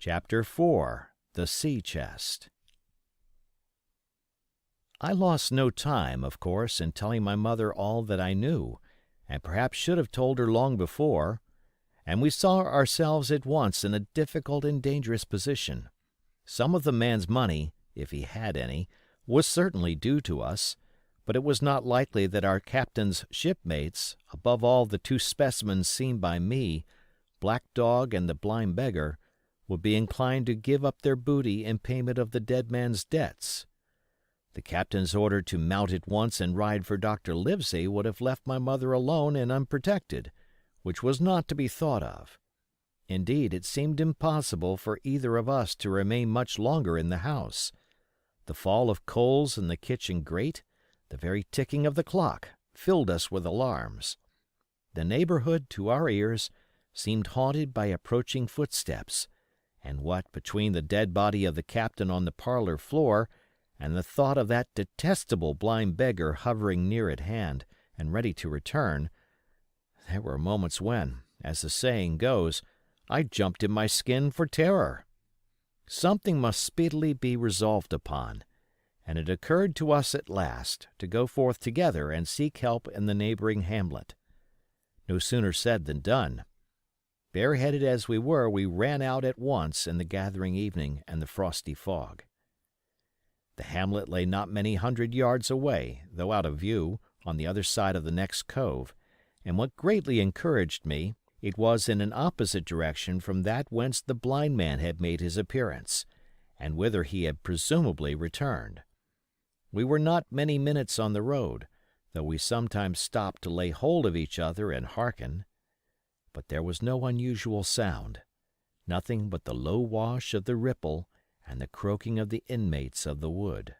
Chapter 4 The Sea Chest I lost no time, of course, in telling my mother all that I knew, and perhaps should have told her long before, and we saw ourselves at once in a difficult and dangerous position. Some of the man's money, if he had any, was certainly due to us, but it was not likely that our captain's shipmates, above all the two specimens seen by me, Black Dog and the blind beggar, would be inclined to give up their booty in payment of the dead man's debts. The captain's order to mount at once and ride for Dr. Livesey would have left my mother alone and unprotected, which was not to be thought of. Indeed, it seemed impossible for either of us to remain much longer in the house. The fall of coals in the kitchen grate, the very ticking of the clock, filled us with alarms. The neighborhood, to our ears, seemed haunted by approaching footsteps, and what between the dead body of the captain on the parlor floor and the thought of that detestable blind beggar hovering near at hand and ready to return, there were moments when, as the saying goes, I jumped in my skin for terror. Something must speedily be resolved upon, and it occurred to us at last to go forth together and seek help in the neighboring hamlet. No sooner said than done. Bareheaded as we were, we ran out at once in the gathering evening and the frosty fog. The hamlet lay not many hundred yards away, though out of view, on the other side of the next cove, and what greatly encouraged me, it was in an opposite direction from that whence the blind man had made his appearance, and whither he had presumably returned. We were not many minutes on the road, though we sometimes stopped to lay hold of each other and hearken. But there was no unusual sound, nothing but the low wash of the Ripple and the croaking of the inmates of the wood.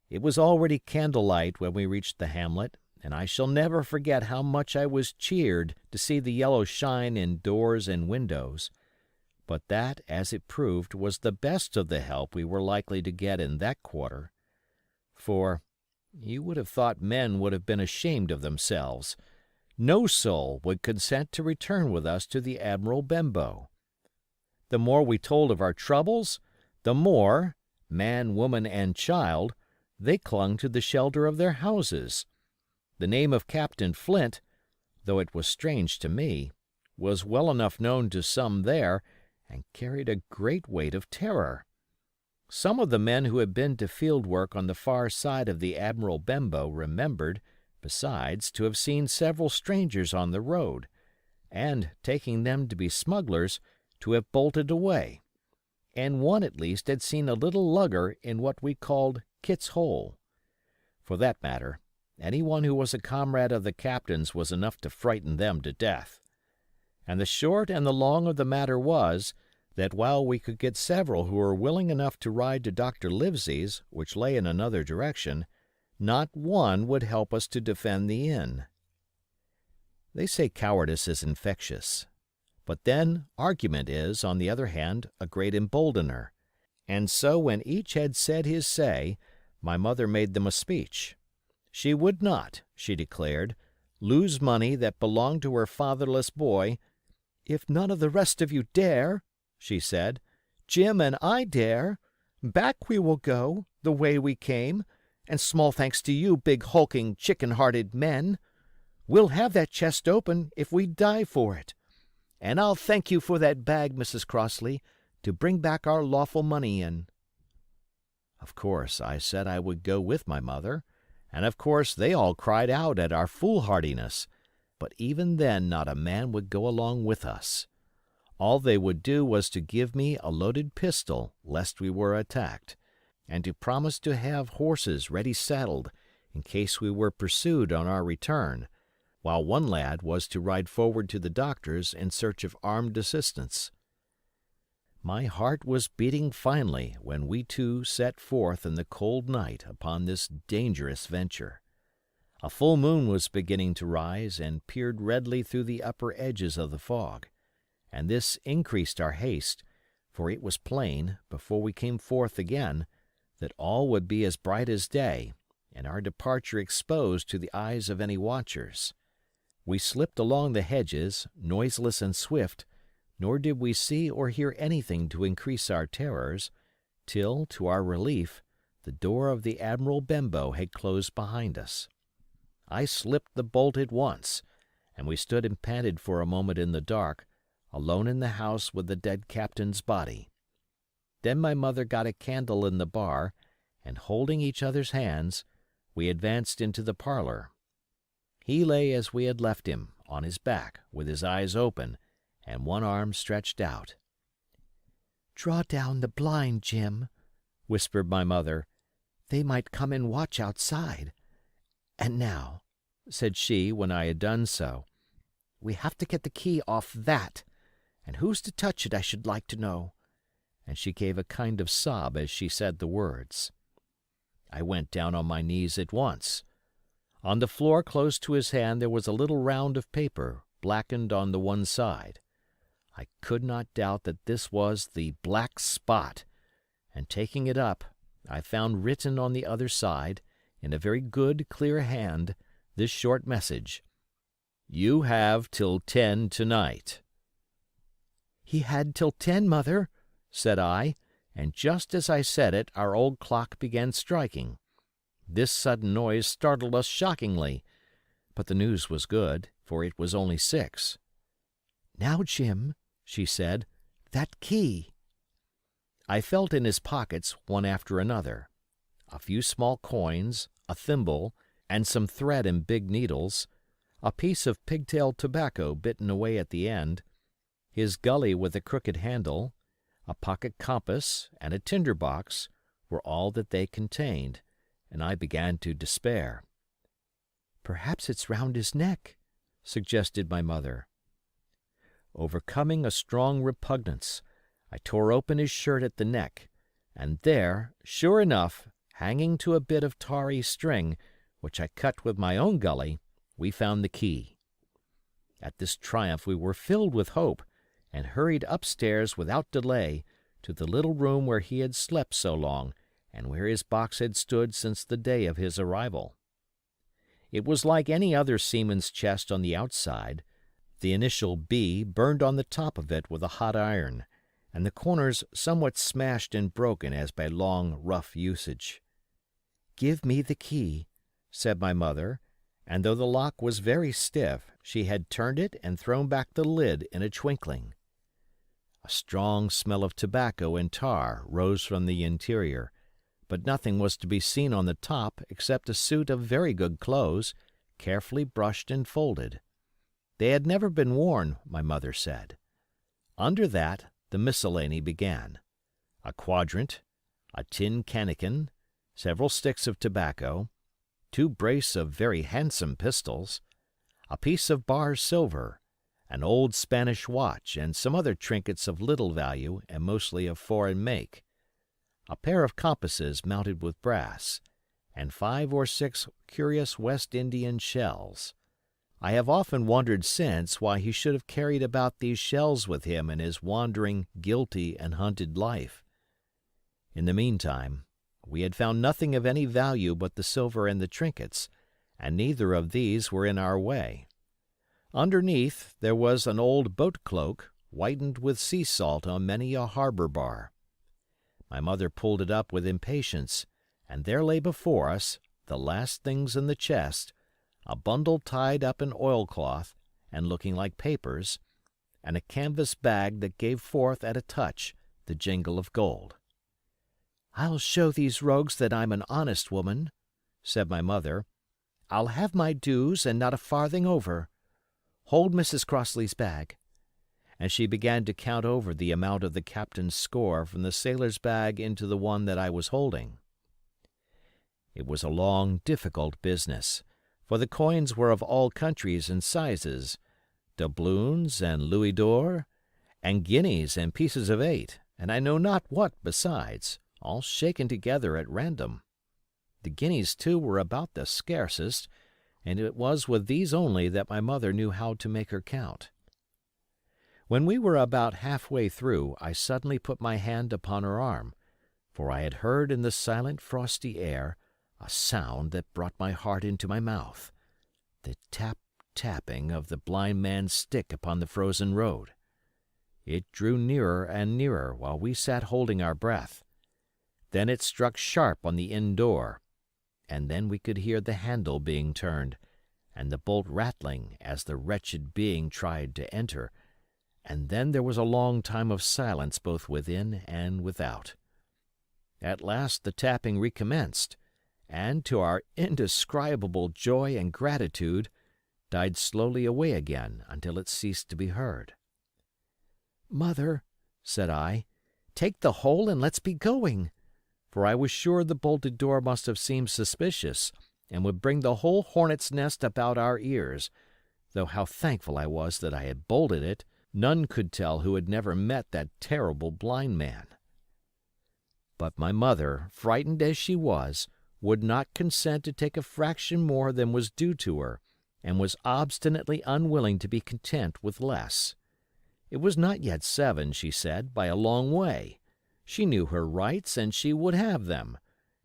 It was already candlelight when we reached the hamlet, and I shall never forget how much I was cheered to see the yellow shine in doors and windows, but that, as it proved, was the best of the help we were likely to get in that quarter. For you would have thought men would have been ashamed of themselves. No soul would consent to return with us to the Admiral Benbow. The more we told of our troubles, the more, man, woman, and child, they clung to the shelter of their houses. The name of Captain Flint, though it was strange to me, was well enough known to some there, and carried a great weight of terror. Some of the men who had been to field work on the far side of the Admiral Benbow remembered, besides, to have seen several strangers on the road, and, taking them to be smugglers, to have bolted away, and one at least had seen a little lugger in what we called Kit's Hole. For that matter, anyone who was a comrade of the captain's was enough to frighten them to death. And the short and the long of the matter was, that while we could get several who were willing enough to ride to Dr. Livesey's, which lay in another direction, not one would help us to defend the inn. They say cowardice is infectious. But then argument is, on the other hand, a great emboldener. And so when each had said his say, my mother made them a speech. She would not, she declared, lose money that belonged to her fatherless boy. "If none of the rest of you dare," she said, "Jim and I dare. Back we will go, the way we came, and small thanks to you, big hulking, chicken-hearted men. We'll have that chest open if we die for it. And I'll thank you for that bag, Mrs. Crossley, to bring back our lawful money in." Of course, I said I would go with my mother, and of course they all cried out at our foolhardiness, but even then not a man would go along with us. All they would do was to give me a loaded pistol lest we were attacked, and to promise to have horses ready saddled in case we were pursued on our return, while one lad was to ride forward to the doctor's in search of armed assistance. My heart was beating finely when we two set forth in the cold night upon this dangerous venture. A full moon was beginning to rise and peered redly through the upper edges of the fog, and this increased our haste, for it was plain, before we came forth again, that all would be as bright as day, and our departure exposed to the eyes of any watchers. We slipped along the hedges, noiseless and swift, nor did we see or hear anything to increase our terrors, till, to our relief, the door of the Admiral Benbow had closed behind us. I slipped the bolt at once, and we stood and panted for a moment in the dark, alone in the house with the dead captain's body. Then my mother got a candle in the bar, and holding each other's hands, we advanced into the parlor. He lay as we had left him, on his back, with his eyes open, and one arm stretched out. "Draw down the blind, Jim," whispered my mother. "They might come and watch outside. And now," said she when I had done so, "we have to get the key off that, and who's to touch it I should like to know," and she gave a kind of sob as she said the words. I went down on my knees at once. On the floor close to his hand there was a little round of paper, blackened on the one side. I could not doubt that this was the Black Spot, and taking it up, I found written on the other side, in a very good, clear hand, this short message: "You have till 10 tonight." "He had till 10, Mother," said I, and just as I said it our old clock began striking. This sudden noise startled us shockingly, but the news was good, for it was only 6. "Now, Jim," she said, "that key." I felt in his pockets, one after another. A few small coins, a thimble, and some thread and big needles, a piece of pigtail tobacco bitten away at the end, his gully with a crooked handle, a pocket compass, and a tinder box, were all that they contained, and I began to despair. "Perhaps it's round his neck," suggested my mother. Overcoming a strong repugnance, I tore open his shirt at the neck, and there, sure enough, hanging to a bit of tarry string, which I cut with my own gully, we found the key. At this triumph we were filled with hope, and hurried upstairs without delay to the little room where he had slept so long, and where his box had stood since the day of his arrival. It was like any other seaman's chest on the outside, the initial B burned on the top of it with a hot iron, and the corners somewhat smashed and broken as by long, rough usage. "Give me the key," said my mother, and though the lock was very stiff, she had turned it and thrown back the lid in a twinkling. A strong smell of tobacco and tar rose from the interior, but nothing was to be seen on the top except a suit of very good clothes, carefully brushed and folded. They had never been worn, my mother said. Under that the miscellany began: a quadrant, a tin cannikin, several sticks of tobacco, 2 brace of very handsome pistols, a piece of bar silver, an old Spanish watch, and some other trinkets of little value and mostly of foreign make, a pair of compasses mounted with brass, and 5 or 6 curious West Indian shells. I have often wondered since why he should have carried about these shells with him in his wandering, guilty, and hunted life. In the meantime, we had found nothing of any value but the silver and the trinkets, and neither of these were in our way. Underneath there was an old boat cloak, whitened with sea salt on many a harbor bar. My mother pulled it up with impatience, and there lay before us, the last things in the chest, a bundle tied up in oilcloth and looking like papers, and a canvas bag that gave forth at a touch the jingle of gold. "I'll show these rogues that I'm an honest woman," said my mother. "I'll have my dues and not a farthing over. Hold Mrs. Crossley's bag." And she began to count over the amount of the captain's score from the sailor's bag into the one that I was holding. It was a long, difficult business, for the coins were of all countries and sizes, doubloons and louis d'or, and guineas and pieces of 8, and I know not what besides, all shaken together at random. The guineas, too, were about the scarcest, and it was with these only that my mother knew how to make her count. When we were about half-way through, I suddenly put my hand upon her arm, for I had heard in the silent, frosty air a sound that brought my heart into my mouth, the tap-tapping of the blind man's stick upon the frozen road. It drew nearer and nearer while we sat holding our breath. Then it struck sharp on the inn door, and then we could hear the handle being turned, and the bolt rattling as the wretched being tried to enter, and then there was a long time of silence both within and without. At last the tapping recommenced, and, to our indescribable joy and gratitude, died slowly away again until it ceased to be heard. "Mother," said I, "take the whole and let's be going," for I was sure the bolted door must have seemed suspicious and would bring the whole hornet's nest about our ears, though how thankful I was that I had bolted it, none could tell who had never met that terrible blind man. But my mother, frightened as she was, would not consent to take a fraction more than was due to her, and was obstinately unwilling to be content with less. It was not yet 7, she said, by a long way. She knew her rights, and she would have them,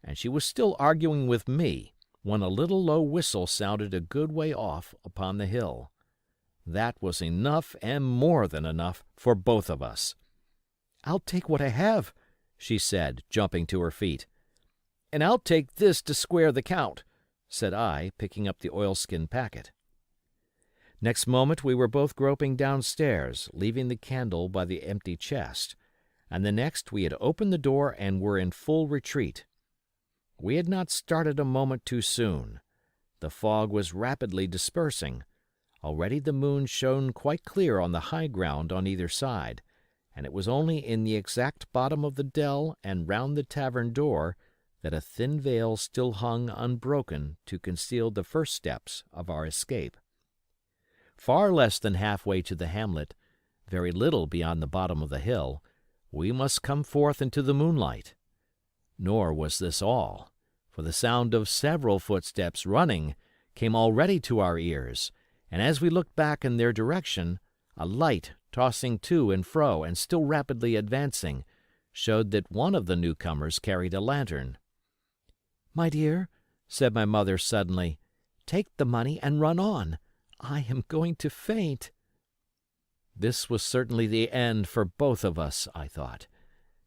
and she was still arguing with me, when a little low whistle sounded a good way off upon the hill. That was enough and more than enough for both of us. "I'll take what I have," she said, jumping to her feet. "And I'll take this to square the count," said I, picking up the oilskin packet. Next moment we were both groping downstairs, leaving the candle by the empty chest, and the next we had opened the door and were in full retreat. We had not started a moment too soon. The fog was rapidly dispersing. Already the moon shone quite clear on the high ground on either side, and it was only in the exact bottom of the dell and round the tavern door that a thin veil still hung unbroken to conceal the first steps of our escape. Far less than halfway to the hamlet, very little beyond the bottom of the hill, we must come forth into the moonlight. Nor was this all, for the sound of several footsteps running came already to our ears, and as we looked back in their direction, a light tossing to and fro and still rapidly advancing, showed that one of the newcomers carried a lantern. "My dear," said my mother suddenly, "take the money and run on. I am going to faint." This was certainly the end for both of us, I thought.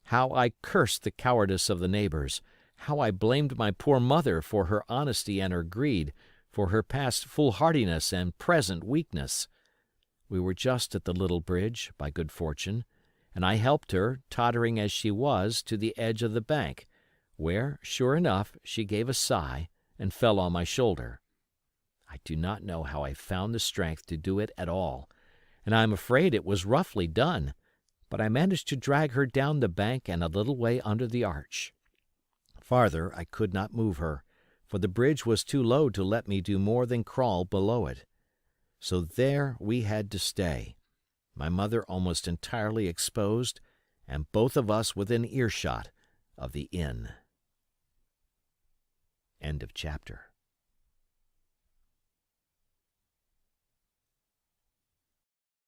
How I cursed the cowardice of the neighbors, how I blamed my poor mother for her honesty and her greed, for her past foolhardiness and present weakness. We were just at the little bridge, by good fortune, and I helped her, tottering as she was, to the edge of the bank, where, sure enough, she gave a sigh and fell on my shoulder. I do not know how I found the strength to do it at all, and I am afraid it was roughly done, but I managed to drag her down the bank and a little way under the arch. Farther I could not move her, for the bridge was too low to let me do more than crawl below it. So there we had to stay, my mother almost entirely exposed, and both of us within earshot of the inn. End of chapter.